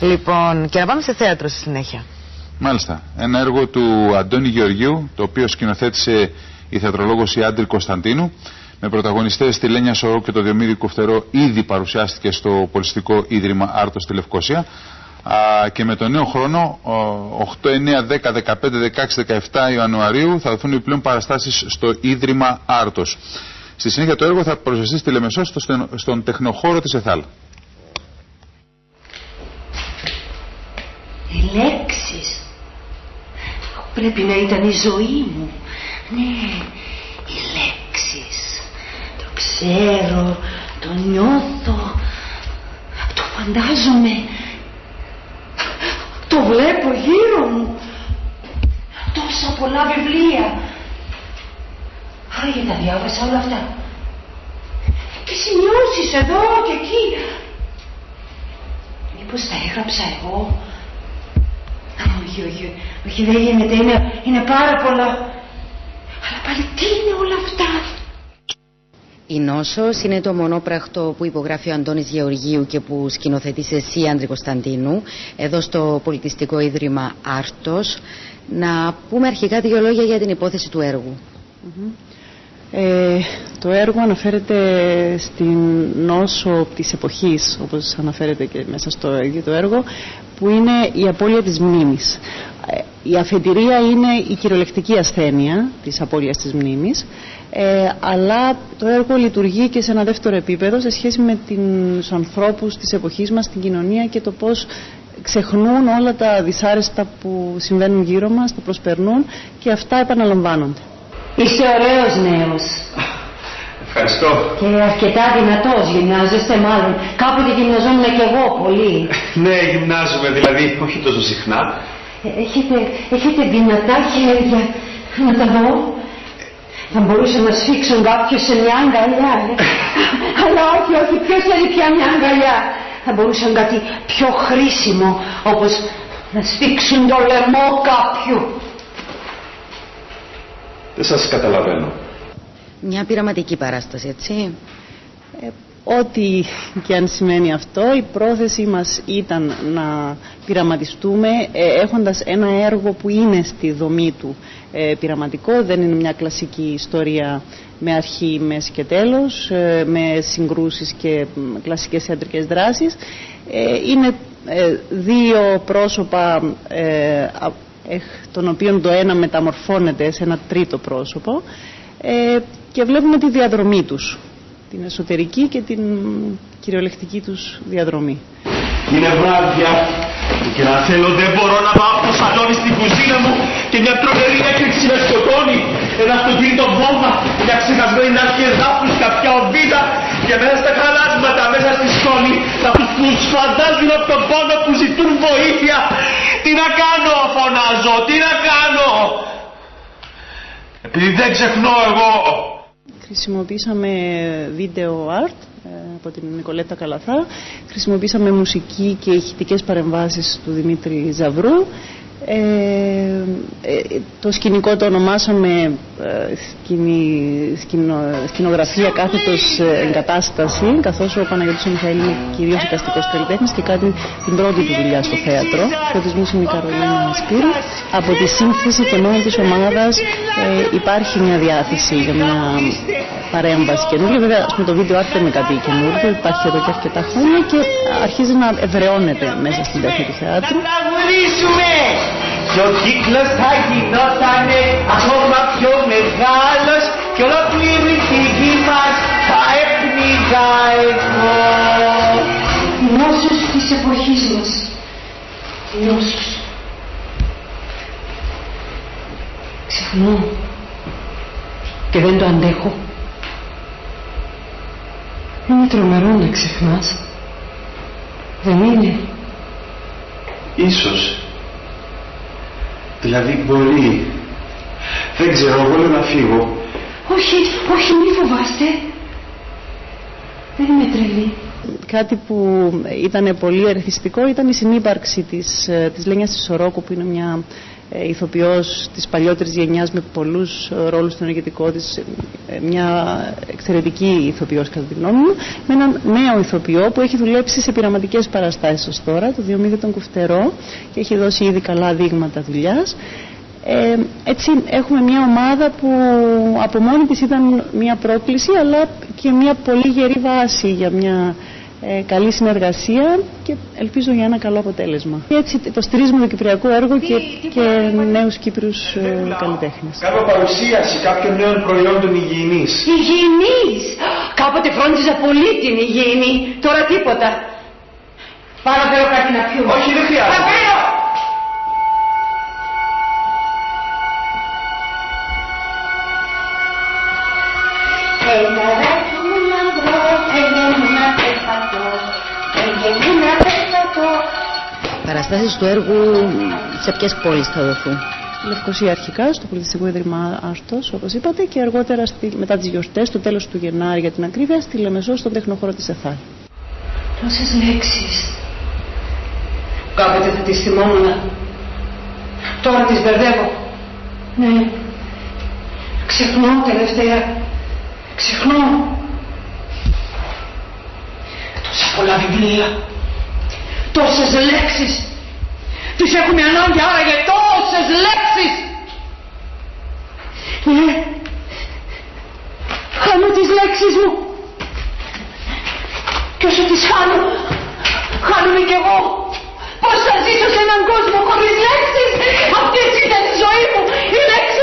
Λοιπόν, και να πάμε σε θέατρο στη συνέχεια. Μάλιστα. Ένα έργο του Αντώνη Γεωργίου, το οποίο σκηνοθέτησε η θεατρολόγος Ιάντρη Κωνσταντίνου, με πρωταγωνιστές τη Λένια Σορό και το Διομήδη Κουφτερό, ήδη παρουσιάστηκε στο Πολιστικό Ίδρυμα Άρτος στη Λευκοσία. Και με τον νέο χρόνο, 8, 9, 10, 15, 16, 17 Ιανουαρίου, θα δοθούν επιπλέον παραστάσεις στο Ίδρυμα Άρτος. Στη συνέχεια το έργο θα παρουσιαστεί στη Λεμεσό στον τεχνοχώρο της ΕΘΑΛ. Οι λέξεις πρέπει να ήταν η ζωή μου. Ναι, οι λέξεις. Το ξέρω, το νιώθω, το φαντάζομαι, το βλέπω γύρω μου. Τόσα πολλά βιβλία. Άραγε τα διάβασα όλα αυτά. Και σημειώσεις εδώ και εκεί. Μήπως τα έγραψα εγώ? Όχι, δεν γίνεται, είναι πάρα πολλά. Αλλά πάλι τι είναι όλα αυτά? Η Νόσος είναι το μονόπραχτο που υπογράφει ο Αντώνης Γεωργίου και που σκηνοθετείς εσύ, Άντρη Κωνσταντίνου, εδώ στο Πολιτιστικό Ίδρυμα Άρτος. Να πούμε αρχικά 2 λόγια για την υπόθεση του έργου. Το έργο αναφέρεται στην νόσο της εποχής, όπως αναφέρεται και μέσα στο ίδιο το έργο, που είναι η απώλεια της μνήμης. Η αφετηρία είναι η κυριολεκτική ασθένεια της απώλειας της μνήμης, αλλά το έργο λειτουργεί και σε ένα δεύτερο επίπεδο σε σχέση με τους ανθρώπους της εποχής μας, την κοινωνία και το πώς ξεχνούν όλα τα δυσάρεστα που συμβαίνουν γύρω μας, τα προσπερνούν και αυτά επαναλαμβάνονται. Είσαι ωραίος νέος. Ευχαριστώ. Και αρκετά δυνατός, γυμνάζεστε μάλλον. Κάποτε γυμναζόμουν κι εγώ πολύ. Ναι, γυμνάζομαι δηλαδή, όχι τόσο συχνά. Έχετε δυνατά χέρια. Να τα δω. Θα μπορούσα να σφίξουν κάποιος σε μια αγκαλιά. Αλλά όχι, ποιος θέλει πια μια αγκαλιά? Θα μπορούσαν κάτι πιο χρήσιμο, όπως να σφίξουν το λαιμό κάποιου. Δεν σας καταλαβαίνω. Μια πειραματική παράσταση, έτσι. Ό,τι και αν σημαίνει αυτό, η πρόθεση μας ήταν να πειραματιστούμε έχοντας ένα έργο που είναι στη δομή του πειραματικό. Δεν είναι μια κλασική ιστορία με αρχή, μέση και τέλος, με συγκρούσεις και κλασικές θεατρικές δράσεις. Είναι 2 πρόσωπα, των οποίων το ένα μεταμορφώνεται σε ένα τρίτο πρόσωπο, και βλέπουμε τη διαδρομή τους, την εσωτερική και την κυριολεκτική τους διαδρομή. Είναι βράδια και να θέλω δεν μπορώ να πάω από το σαλόνι στην κουζίνα μου και μια τρομερή έκρηξη με σκοτώνει. Ένα αυτοκίνητο βόμβα, μια ξεχασμένη αρχή εδάφους, κάποια οβίδα και μέσα στα χαλάσματα, μέσα στη σκόνη να τους φαντάζουν από τον πόνο που ζητούν βοήθεια. Τι να κάνω, φωνάζω, τι να κάνω? Επειδή δεν ξεχνώ εγώ. Χρησιμοποίησαμε video art από την Νικολέτα Καλαθά, χρησιμοποίησαμε μουσική και ηχητικές παρεμβάσεις του Δημήτρη Ζαβρού. Το σκηνικό το ονομάσαμε σκηνογραφία κάθετος εγκατάσταση, καθώς ο Παναγιώτης ο Μιχαήλ είναι κυρίως εικαστικός καλλιτέχνης και κάνει την πρώτη του δουλειά στο θέατρο. Φωτισμούς είναι η Καρολίνα Σπύρου. Από τη σύνθεση και μόνο της ομάδας υπάρχει μια διάθεση για μια παρέμβαση καινούργια. Βέβαια με το βίντεο art δεν είναι κάτι καινούργιο, υπάρχει εδώ και αρκετά χρόνια και αρχίζει να ευρεώνεται μέσα στην τέχνη του θεάτρου. Και ο κύκλος θα γινότανε ακόμα πιο μεγάλος και ολόκληρη τη γη μας θα έπνιγα εγώ. Η νόσος της εποχής μας. Η νόσος. Ξεχνώ και δεν το αντέχω. Είναι τρομερό να ξεχνάς. Δεν είναι? Ίσως. Δηλαδή μπορεί. Δεν ξέρω, εγώ λέω να φύγω. Όχι, μη φοβάστε. Δεν είμαι τρελή. Κάτι που ήταν πολύ ερεθιστικό ήταν η συνύπαρξη της Λένιας της Σορόκου, που είναι μια ηθοποιός της παλιότερης γενιάς με πολλούς ρόλους στο ενεργητικό της, μια εξαιρετική ηθοποιός κατά τη γνώμη μου, με έναν νέο ηθοποιό που έχει δουλέψει σε πειραματικές παραστάσεις ως τώρα, το Διομήδη τον Κουφτερό, και έχει δώσει ήδη καλά δείγματα δουλειάς. Έτσι έχουμε μια ομάδα που από μόνη της ήταν μια πρόκληση, αλλά και μια πολύ γερή βάση για μια καλή συνεργασία και ελπίζω για ένα καλό αποτέλεσμα. Έτσι υποστηρίζουμε το κυπριακό έργο και νέους Κύπριους καλλιτέχνες. Κάνω παρουσίαση κάποιων νέων προϊόντων υγιεινής. Υγιεινής! Κάποτε φρόντιζα πολύ την υγιεινή, τώρα τίποτα. Πάω να φέρω κάτι να πιούμε. Όχι, δεν χρειάζεται. Θα φέρω! Παραστάσεις του έργου σε ποιες πόλεις θα δοθούν? Στη Λευκοσία αρχικά, στο Πολιτιστικό Ίδρυμα Άρτος, όπως είπατε, και αργότερα μετά τις γιορτές, το τέλος του Γενάρη για την ακρίβεια, στη Λεμεσό, στον τεχνοχώρο της ΕΘΑΛ. Τόσες λέξεις. Κάποτε θα τις θυμόμουν. Τώρα τις μπερδεύω. Ναι. Ξεχνώ τελευταία. Ξεχνώ. Τόσα πολλά βιβλία. Τόσες λέξεις. Τις έχουμε ανάγκη άραγε τόσες λέξεις. Ναι. Χάνω τις λέξεις μου. Και όσο τις χάνω, χάνομαι κι εγώ. Πώς θα ζήσω σε έναν κόσμο χωρίς λέξεις. Αυτή ήταν η ζωή μου. Η λέξη